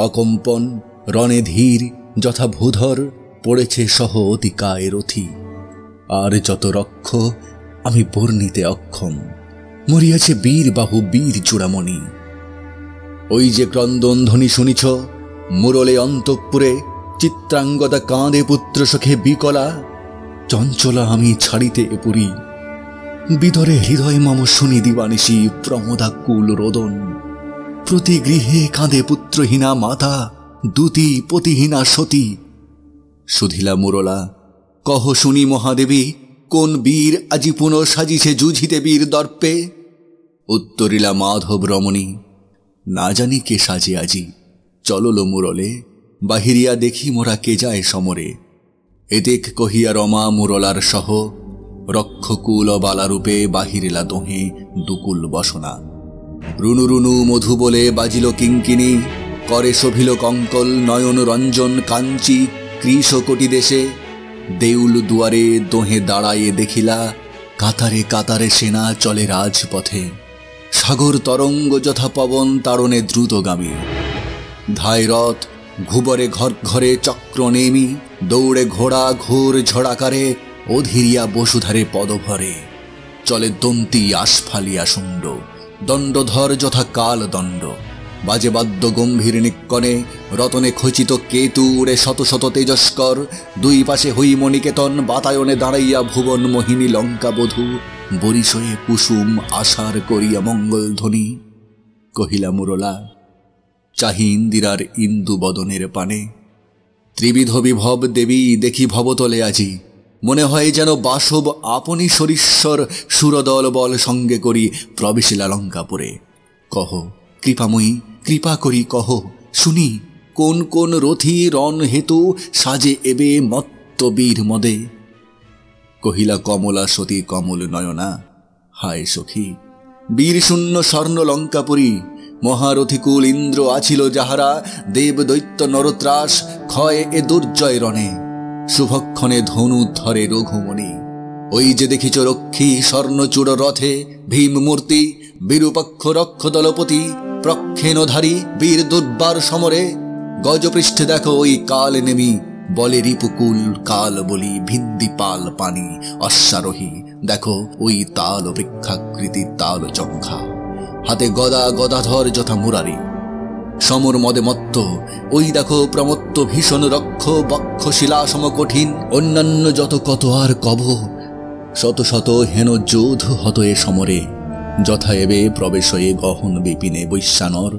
অকম্পন, রণে ধীর যথা ভূধর পড়েছে সহ অতিকায় রথি। আর যত রক্ষ আমি বর্ণিতে অক্ষম, মরিয়াছে বীর বাহু বীর চূড়ামণি। ওই যে ক্রন্দন ধ্বনি শুনিছ মুরলে অন্তঃপুরে, চিত্রাঙ্গদা কাঁদে পুত্র সখে বিকলা। চঞ্চলা আমি ছাড়িতে পুরী, বিদরে হৃদয় মম শুনি দিবানিশি প্রমোদাকুল রোদন। প্রতি গৃহে কাঁদে পুত্রহীনা মাতা, দূতি পতিহীনা সতী। সুধিলা মুরলা, কহ শুনি মহাদেবী, কোন বীর আজি পুনঃ সাজিছে যুঝিতে বীর দর্পে? উত্তরিলা মাধব রমণী, না জানি কে সাজে আজি, চলল মুরলে বাহিরিয়া দেখি মোরা কে যায় সমরে। এদিক কহিয়া রমা মুরলার সহ, রক্ষকুল বালারূপে বাহিরিলা দোহে দুকুল বসনা। রুনু রুনু মধু বলে বাজিল কিঙ্কিনী, করে শোভিল কঙ্কল নয়ন রঞ্জন কাঞ্চি কৃশকোটি দেশে। দেউল দুয়ারে দোহে দাঁড়াইয়ে দেখিলা, কাতারে কাতারে সেনা চলে রাজপথে। সাগর তরঙ্গ যথা পবন তাড়নে দ্রুতগামী, ধায় রথ ঘুবরে ঘর ঘরে চক্র নেমি। দৌড়ে ঘোড়া ঘোর ঝড়াকারে, অধীরিয়া বসুধারে পদভরে। চলে দন্তি আশফালিয়া শুণ্ড, দণ্ডধর যথা কাল দণ্ড। বাজে বাদ্য গম্ভীর নিক্কণে, রতনে খচিত কেতু উড়ে শত শত তেজস্কর। দুই পাশে হৈমনিকেতন, বাতায়নে দাঁড়াইয়া ভুবন মোহিনী লঙ্কা বধূ। বরিশয়ে কুসুম আশার করিয়া মঙ্গল ধ্বনি। কহিলা মুরলা, চাহি ইন্দিরার ইন্দু বদনের পানে। ত্রিবিধ বিভব দেবী দেখি ভবতলে আজি, মনে হয় যেন বাসব আপনি সরীশ্বর। সুরদল বল সঙ্গে করি প্রবেশিলা লঙ্কাপুরে। কহ কৃপাময়ী কৃপা করি কহ, শুনি কোন কোন রথী রণ হেতু সাজে এবে মত্ত বীর মদে। কহিলা কমলা সতী কমল নয়না, হায় সখী বীর শূন্য স্বর্ণ লঙ্কাপুরী, মহারথীকুল ইন্দ্র আছিল যাহারা, দেব দৈত্য নরত্রাস ক্ষয় এ দুর্জয় রণে, শুভক্ষণে ধনু ধরে রঘুমণি। ওই যে দেখিছ রক্ষী স্বর্ণচূড় রথে, ভীম মূর্তি বিরূপাক্ষ রক্ষ দলপতি, প্রক্ষেণধারী বীর দুর্বার সমরে, গজপৃষ্ঠে দেখো ওই কাল নেমি, বলে রিপুকুল কাল বলি ভিন্দি পাল পানি অশ্বারোহী, দেখো ওই তাল বৃক্ষাকৃতি তাল চক্ষা, হাতে গদা গদাধর যথা মুরারি, সমর মদে মত্ত, ওই দেখো প্রমত্ত ভীষণ রক্ষ বক্ষ শিলা সম কঠিন, অন্যান্য যত কত আর কব, শত শত হেন যোধ হত এ সমরে, যথা এবে প্রবেশ হয়ে গহন বিপিনে বৈশ্যানর,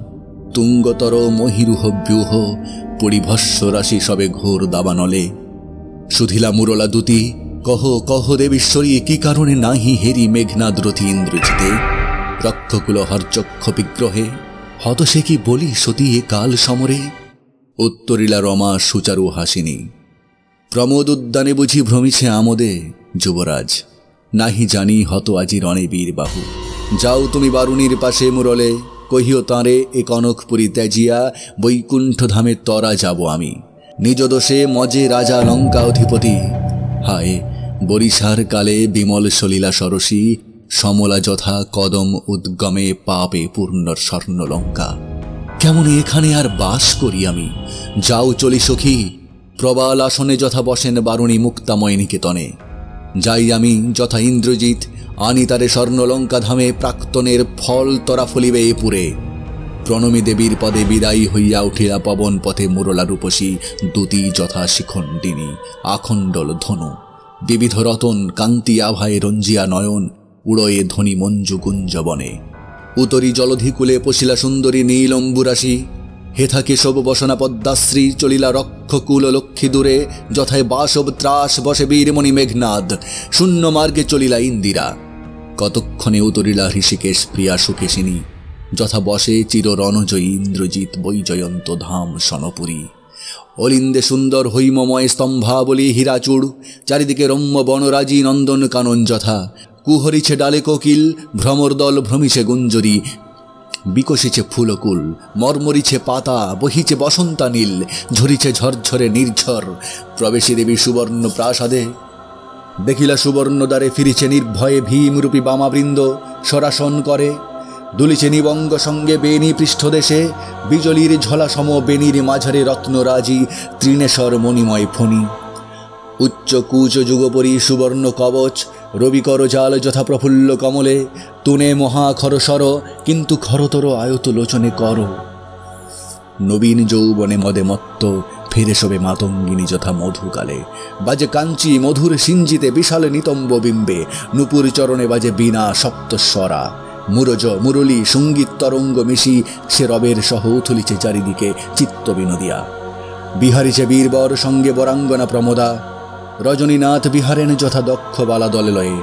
তুঙ্গতর মহিরুহ ব্యూহ পরিভস্য রাশি সবে ঘোর দাবানলে। সুধিলা মুরলা দূতি, কহ কহ দেবীশ্বরী কি কারণে নাহি হেরি মেঘনাদ রথী ইন্দ্রজিতে, রক্ষকুল হরচক্ষ বিগ্রহে, হত সে কি বলি সতী এ কাল সমরে। উত্তরিলা রমা সুচারু হাসিনী, প্রমোদ উদ্যানে বুঝি ভ্রমিছে আমোদে, যুবরাজ নাহি জানি হত আজি রণে বীর বাহু, যাও তুমি বারুণীর পাশে মুরলে, কহিও তাঁরে এ কনকপুরী ত্যাজিয়া, বৈকুণ্ঠ ধামে তরা যাব আমি, নিজ দোষে মজে রাজা লঙ্কা অধিপতি, হায় বরিশার কালে বিমল সলিলা সরসী, সমলা যথা কদম উদ্গমে পাপে পূর্ণ স্বর্ণ লঙ্কা, কেমন এখানে আর বাস করি আমি, যাও চলি সখী প্রবাল আসনে যথা বসেন বারুণী মুক্তাময় নিকেতনে, যাই আমি যথা ইন্দ্রজিৎ, আনি তারে স্বর্ণলঙ্কা ধামে, প্রাক্তনের ফল তরা ফলিবে এ পুরে। প্রণমী দেবীর পদে বিদায়ী হইয়া উঠিলা পবন পথে মুরলা রূপসী, দূতী যথা শিখণ্ডিনী আখণ্ডল ধনু, বিবিধ রতন কান্তি আভায় রঞ্জিয়া নয়ন, উড়য়ে ধ্বনি মঞ্জু গুঞ্জবনে, উতরি জলধিকুলে পশিলা সুন্দরী নীলম্বুরাশি, হেথা কেশব বসনা পদ্মাশ্রী, চলিলা রক্ষকুল লক্ষ্মী দূরে, যথায় বাসব ত্রাস বসে বীরমণি মেঘনাদ, শূন্য মার্গে চলিলা ইন্দিরা, কতক্ষণে উতরিলা হৃষিকেশ প্রিয়া সুকেশিনী, যথা বসে চির রণজয়ী ইন্দ্রজিৎ বৈজয়ন্ত ধাম সনপুরী। অলিন্দে সুন্দর হৈমময় স্তম্ভাবলী হীরাচূড়, চারিদিকে রম্য বনরাজি নন্দন কানন যথা, কুহরিছে ডালে কোকিল ভ্রমরদল ভ্রমিছে গুঞ্জরী, বিকশিছে ফুলকুল মর্মরিছে পাতা, বহিছে বসন্তা নীল, ঝরিছে ঝরঝরে নির্ঝর, প্রবেশী দেবী সুবর্ণ প্রাসাদে, দেখিলা সুবর্ণ দ্বারে ফিরিছে নির্ভয়ে ভীমরূপী বামাবৃন্দ, সরাসন করে দুলিছে নিবঙ্গ সঙ্গে বেণী পৃষ্ঠদেশে, বিজলির ঝলা সম বেণীর মাঝারে রত্নরাজি, তৃণেশ্বর মণিময় ফণি, উচ্চ কুচ যুগপরি সুবর্ণ কবচ, রবিকর জাল যথা প্রফুল্ল কমলে, তুনে মহাখরসর কিন্তু খরতর আয়ত লোচনে কর, নবীন যৌবনে মদে মত্ত ফিরে শোবে মাতঙ্গিনী যথা মধুকালে, বাজে কাঞ্চি মধুর সিঞ্জিতে বিশাল নিতম্ব বিম্বে, নূপুর চরণে বাজে বীণা সপ্তস্বরা, মুরজ মুরলী সঙ্গীত তরঙ্গ মিশি, সে রবের সহ উথলিছে চারিদিকে চিত্ত বিনোদিয়া, বিহারিছে বীরবর সঙ্গে বরাঙ্গনা প্রমোদা, রজনীনাথ বিহারেন যথা দক্ষ বালা দলে লয়ে,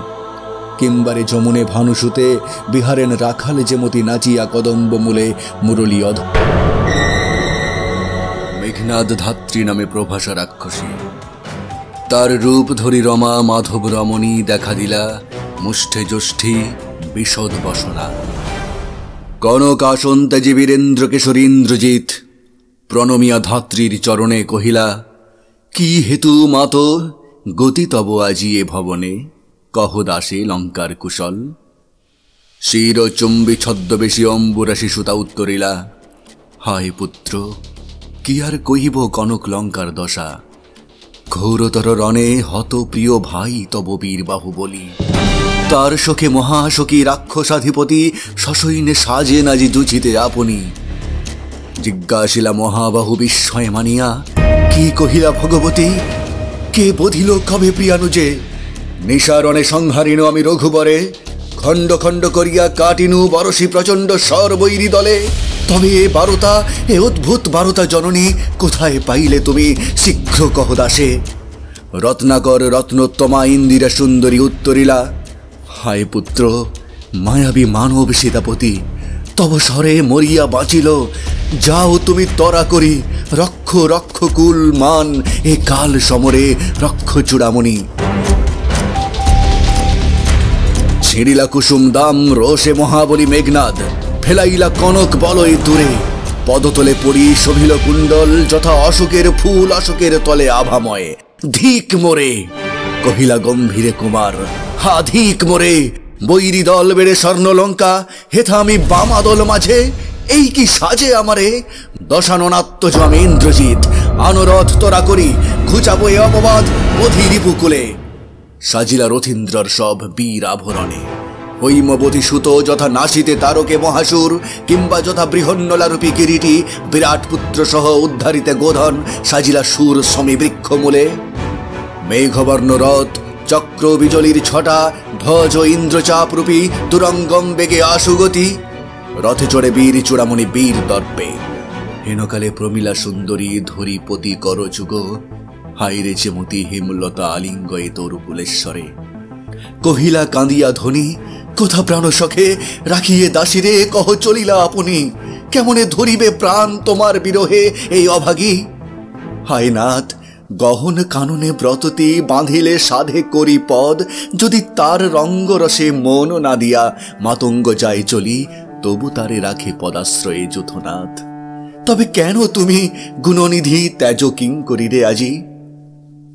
কিংবারে যমুনে ভানুসুতে বিহারেন রাখাল যেমতি নাচিয়া কদম্ব মূলে মুরলী অধ। মেঘনাদ ধাত্রী নামে প্রভাসা রাক্ষসী, তার রূপ ধরি রমা মাধব রমণী দেখা দিলা, মুষ্ঠে জ্যৈষ্ঠী বিশদ বসনা, কনক আসন ত্যাজি বীরেন্দ্র কেশরী ইন্দ্রজিৎ, প্রণমিয়া ধাত্রীর চরণে কহিলা, কি হেতু মাত গতি তব আজি এ ভবনে, কহ দাসে লঙ্কার কুশল। শির চুম্বি ছদ্মবেশী অম্বুরাশি সুতা উত্তরিলা, হায় পুত্র কি আর কহিব কনক লঙ্কার দশা, ঘোরতর রণে হত প্রিয় ভাই তব বীরবাহু বলি, তার শোকে মহাশোকী রাক্ষসাধিপতি, সসৈন্যে সাজে নাজি দুচিতে আপনি। জিজ্ঞাসিলা মহাবাহু বিস্ময়ে মানিয়া, কি কহিলা ভগবতী, কে বধিল কবে প্রিয়ানুজে, নিশারণে সংহারিণ আমি রঘুবরে, খণ্ড খণ্ড করিয়া কাটিনু বরসী প্রচণ্ড সর্বৈরী দলে, তবে এ বারতা এ অদ্ভুত বারতা জননী কোথায় পাইলে তুমি, শীঘ্র কহ দাসে। রত্নাকর রত্নোত্তমা ইন্দিরা সুন্দরী উত্তরিলা, হায় পুত্র মায়াবী মানব সীতাপতি, তব স্বরে মরিয়া বাঁচিল যাও তুমি তরা করি, রক্ষ রক্ষ কুল মান, এ কাল সমরে রক্ষ চূড়ামণি। ছিঁড়িলা কুসুম দাম রোষে মহাবলী মেঘনাদ, ফেলাইলা কনক বলয় দূরে। পদতলে পড়ি শোভিল কুণ্ডল, যথা অশোকের ফুল অশোকের তলে আভাময়। ধিক মোরে, কহিলা গম্ভীরে কুমার, হা ধিক মোরে। বৈরী দল বেড়ে স্বর্ণলঙ্কা, হেথা আমি বামা দল মাঝে। এই কি সাজে আমারে, দশাননাত্মজ আমি ইন্দ্রজিৎ। আনরথ তোরা করি, ঘুচাবো এ অপবাদ অধীর রিপুকুলে। সাজিলা রথীন্দ্রর সব বীর আভরণে, হৈমবতী সুত যথা নাসিতে তারকে মহাসুর, কিংবা যথা বৃহন্নলারূপী কিরীটি বিরাট পুত্র সহ উদ্ধারিতে গোধন, সাজিলা সুর সমী বৃক্ষ মূলে। মেঘবর্ণ রথ চক্র বিজলির ছটা, ধ্বজ ইন্দ্রচাপরূপী তুরঙ্গম বেগে আশুগতি। রথে চড়ে বীর চূড়ামণি বীর দর্পে, হেনকালে প্রমীলা সুন্দরী ধরিপতি করযুগ। হাইরে চেমতি হেমলতা আলিঙ্গয়ে তরুকুলেশ্বরে। কহিলা কাঁদিয়া ধ্বনি, কোথা প্রাণ সখে রাখিয়ে দাসীরে, কহ চলিলা আপনি। কেমনে ধরিবে প্রাণ তোমার বিরহে এই অভাগী। হায় নাথ, গহন কাননে ব্রততি বাঁধিলে সাধে করি পদ। যদি তার রঙ্গরসে মন না দিয়া মাতঙ্গ যায় চলি, তবু তারে রাখে পদাশ্রয়ে যূথনাথ। তবে কেন তুমি গুণনিধি ত্যাজ কিঙ্করীরে আজি।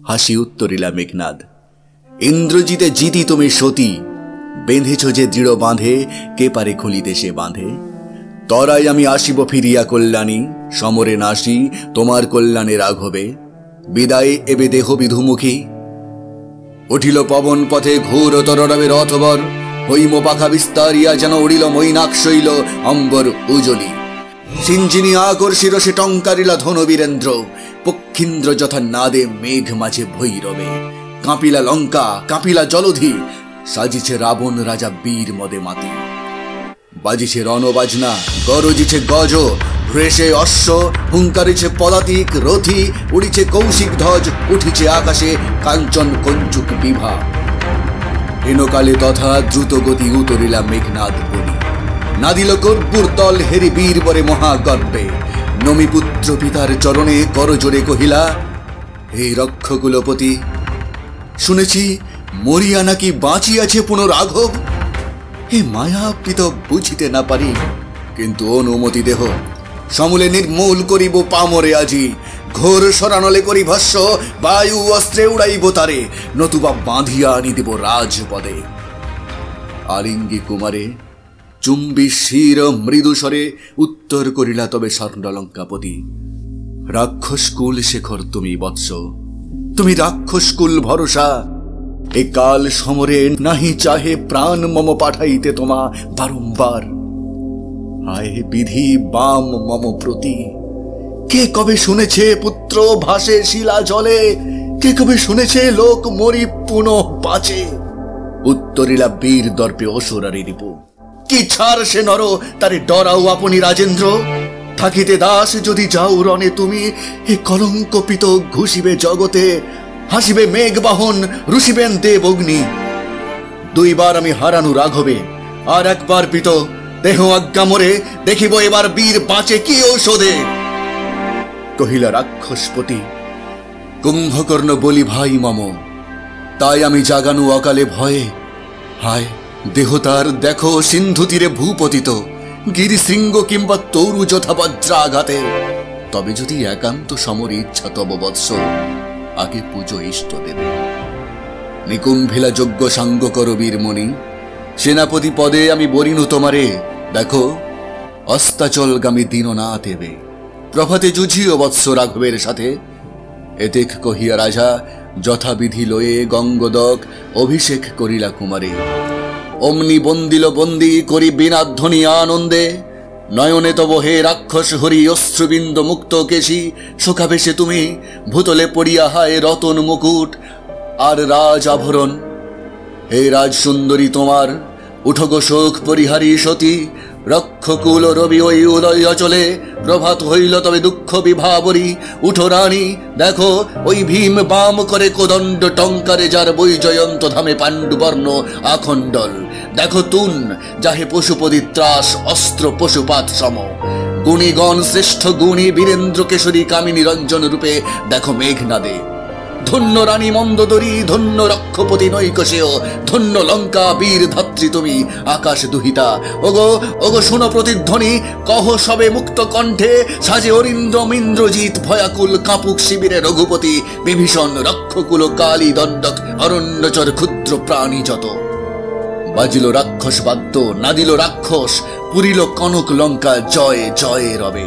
হাসি উত্তরিলা মেঘনাদ, ইন্দ্রজিতে জিতি তুমি সতী। বেঁধেছ যে দৃঢ় বাঁধে, কে পারে খুলিতে সে বাঁধে। তরাই আমি আসিব ফিরিয়া কল্যাণী, সমরে নাসি তোমার কল্যাণে রাঘবে। বিদায় এবে দেহ বিধুমুখী। উঠিল পবন পথে ঘোর তরণবে রথবর, হৈম পাখা বিস্তারিয়া যেন উড়িল মৈনাকশৈল অম্বর উজলি। সিঞ্জিনী আকর্ষির সে টঙ্কারিলা ধনু বীরেন্দ্র, পক্ষীন্দ্র যথা নাদে মেঘ মাঝে ভৈরবে। কাঁপিলা লঙ্কা কাঁপিলা জলধি, সাজিছে রাবণ রাজা বীর মদে মাতি। বাজিছে রণবাজনা গরজিছে গজ, ভ্রেষে অশ্ব হুঙ্কারিছে পদাতিক রথি। উড়িছে কৌশিক ধ্বজ উঠিছে আকাশে কাঞ্চন কঞ্চুক বিভা। হেনকালে তথা দ্রুত গতি উতরিলা মেঘনাদ বলি। নাদিল কর্পূর তল হেরি বীর বরে মহাগর্বে। নমিপুত্র পিতার চরণে করজোরে কহিলা, হে রক্ষকুলপতি, শুনেছি মরিয়া নাকি বাঁচিয়াছে পুনরাঘব। হে মায়া পিত বুঝিতে না পারি, কিন্তু অনুমতি দেহ। সমূলে নির্মূল করিব পামরে আজি। ঘোর সরানলে করি ভস্য, বায়ু অস্ত্রে উড়াইব তারে। নতুবা বাঁধিয়া আনি দেব রাজপদে। আলিঙ্গি কুমারে চুম্বি শির মৃদুস্বরে উত্তর করিলা তবে স্বর্ণলঙ্কাপতি। রাক্ষসকুল শেখর তুমি বৎস, তুমি রাক্ষসকুল ভরসা। এ কাল সমরে নাহি চাহে প্রাণ মম পাঠাইতে তোমা বারংবার। হায় বিধি বাম মম প্রতি। কে কবে শুনেছে পুত্র ভাসে শিলা জলে, কে কবে শুনেছে লোক মরি পুনঃ বাঁচে। উত্তরিলা বীর দর্পে অসুরারি রিপু, কি ছাড় সে নর, তারে ডরাও আপনি রাজেন্দ্র। থাকিতে দাস যদি যাও রণে তুমি, এ কলঙ্কপিত ঘুষিবে জগতে। হাসিবে মেঘবাহন রুষিবেন দেব অগ্নি। দুইবার আমি হারানু রাঘবে, আর একবার পিত দেহ আজ্ঞা মোরে। দেখিব এবার বীর বাঁচে কি ঔষধে। কহিলা রাক্ষসপতি, কুম্ভকর্ণ বলি ভাই মম, তাই আমি জাগানু অকালে ভয়ে। হায় দেহ তার দেখো সিন্ধু তীরে ভূপতিত, গিরিশৃঙ্গ কিংবা তরু যথা বজ্রাঘাতে। তবে যদি একান্ত সমর ইচ্ছা তব বৎস, আগে পুজো ইষ্ট দেবে। নিকুম্ভিলা যজ্ঞ সাঙ্গ কর বীরমণি, সেনাপতি পদে আমি বরিনু তোমারে। দেখো অস্তাচলগামী দীননাথ দেবে, প্রভাতে যুঝিও বৎস রাঘবের সাথে। এতেক কহিয়া রাজা যথাবিধি লয়ে গঙ্গদক অভিষেক করিলা কুমারে। অমনি বন্দিল বন্দি করি বিনাধ্বনি আনন্দে। নয়নে তব হে রাক্ষস হরি অশ্রুবিন্দ মুক্ত কেশী। শোকাবেশে তুমি ভূতলে পড়িয়া হায় রতন মুকুট আর রাজ আভরণ। হে রাজ সুন্দরী তোমার উঠগো শোক পরিহারী সতী। রক্ষকুল রবি ওই উদয় অচলে, প্রভাত হইল তবে দুঃখ বিভাবরী। উঠো রানী দেখো ওই ভীম বাম করে কোদণ্ড টঙ্কারে, যার বৈজয়ন্ত ধামে পাণ্ডুবর্ণ আখণ্ডল। দেখো তুন যাহে পশুপতি ত্রাস অস্ত্র পশুপাত সম। গুণীগণ শ্রেষ্ঠ গুণী বীরেন্দ্র কেশরী কামিনী রঞ্জন রূপে দেখো মেঘনাদে। ধন্য রানী মন্দোদরী, ধন্য রক্ষপতি নৈকশেয়, ধন্য লঙ্কা বীর ধাত্রী তুমি আকাশ দুহিতা। ওগো ওগো শুনো প্রতিধ্বনি, কহ সবে মুক্ত কণ্ঠে, সাজে অরিন্দ্রম ইন্দ্রজিৎ ভয়াকুল কাপুক শিবিরে রঘুপতি, বিভীষণ রক্ষকুল কালী দণ্ডক অরণ্যচর ক্ষুদ্র প্রাণী যত। বাজিল রাক্ষস বাদ্য, নাদিল রাক্ষস, পুরিল কনক লঙ্কা, জয় জয় রবে।